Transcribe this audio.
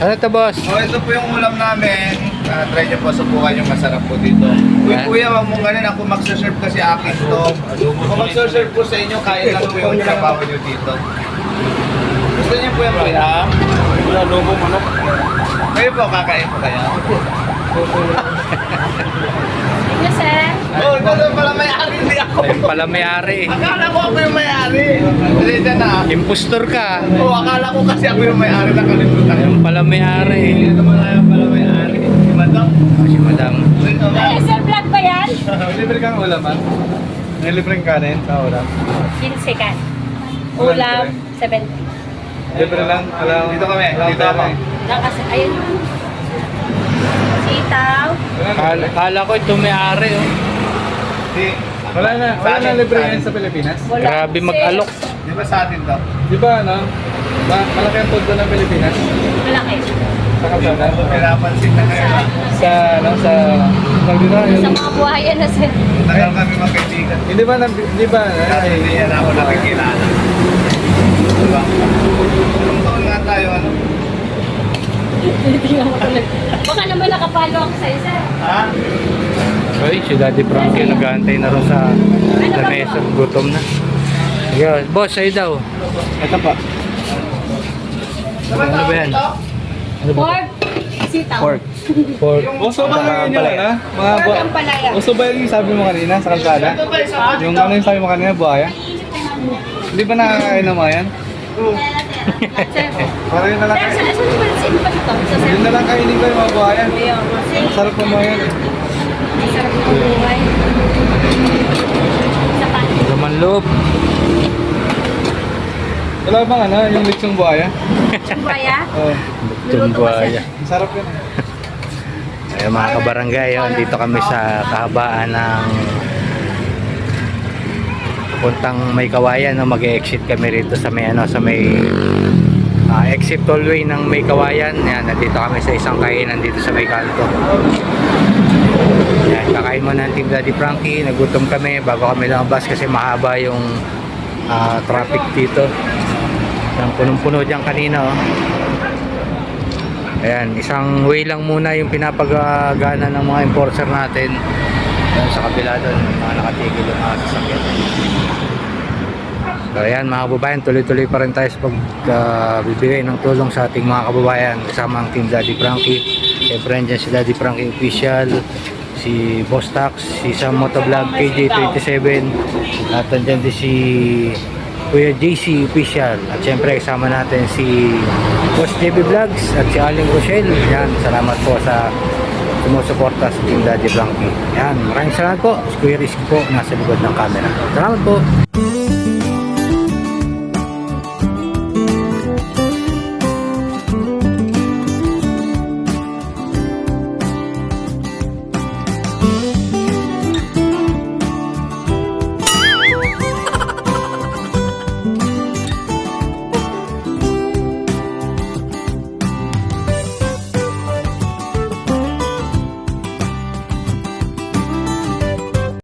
Ano to, boss? Oh, ito po yung ulam namin. Try nyo po, subukan yung masarap po dito. Uy, kuya, wag mong ganun. Ako magsaserve kasi akin to. Kung magsaserve po sa inyo, kain lang po yung trabaho nyo dito. Gusto niyo po yung kuya? Wala lobo manok. Kayo po, kakain po kayo. Thank you, sir. Oh, ito na pala may-ari, hindi ako. Ayun pala may-ari. Akala ko ako yung may-ari. Kasi dyan na. Impostor ka. Oh, akala ko kasi ako yung may-ari. Nakalimutan ko. Ayun pala may-ari. Ito mo na yung pala may-ari. Si Madam. Si madam. Ito na. Ay, sir, vlog ba yan? Libre kang ulam ha? May libreng kanin sa ulam. 15 ka. Ulam, 70. Libre lang. Alam, Dito kami. Dito ako. Lang kasi, ayun. Sitaw. Kala ko ito may-ari. Oh. Wala na libre yan sa Pilipinas. Wala. Grabe mag-alok. Di ba sa atin to? Di ba ano? Malaki ang pondo ng Pilipinas. Malaki. Sa kalsada. Pinapansin na kayo. Sa dito, Sa mga buhayan na, sir. Tagal kami magkaibigan. Hindi ba Kasi hindi yan ako nakikilala. Diba? Anong taon nga tayo, ano? Tingnan mo tuloy. Baka naman nakapalo ako sa'yo, sir. Ha? Uy, si Daddy Frankie nag-aantay na rin sa mesa. Gutom na. Sige, boss, sa'yo daw. Ito pa. Ano ba yan? Ano ba? Pork. Sitaw. Pork. Pork. Uso ba ngayon yun, ha? Mga Pork ang palaya. Uso ba yung sabi mo kanina sa kalsada? Yung ano yung sabi mo kanina, buhaya? Hindi ba nakakain ng mga yan? Sir, Parang yun na lang. sir, saan ba ito? So, sir, Yun na lang kainin ko yung mga buhaya. ayun. Sarap ng mga yan. Sarap ng buhay. Isa pa. Laman loob. Wala bang ano, yung lechong buhaya? Chumbaya. Oo. Lutong buhaya. Sarap yun. Ayun mga kabarangay, oh, dito kami sa kahabaan ng puntang May Kawayan. No? Mag-exit kami rito sa may exit tollway ng May Kawayan. Yan, nandito kami sa isang kainan dito sa May Kanto. Yan, kakain mo ng Team Daddy Frankie. Nagutom kami bago kami lumabas kasi mahaba yung traffic dito. Yung punong-puno dyan kanina. Oh. Ayan, isang way lang muna yung pinapagana ng mga enforcer natin. Ayan, sa kabila doon, mga nakatigil yung mga sasakyan. So ayan mga kababayan, tuloy-tuloy pa rin tayo sa pagbibigay ng tulong sa ating mga kababayan kasama ang Team Daddy Frankie. Siyempre andyan si Daddy Frankie Official, si Boss Tax, si Sam Motovlog KJ27, at andyan din si Kuya JC Official, at siyempre kasama natin si Boss JB Vlogs at si Aling Rochelle. Yan, salamat po sa sumusuporta sa Team Daddy Frankie. Yan, maraming salamat po. Si Kuya Rizky po nasa likod ng camera. Salamat po.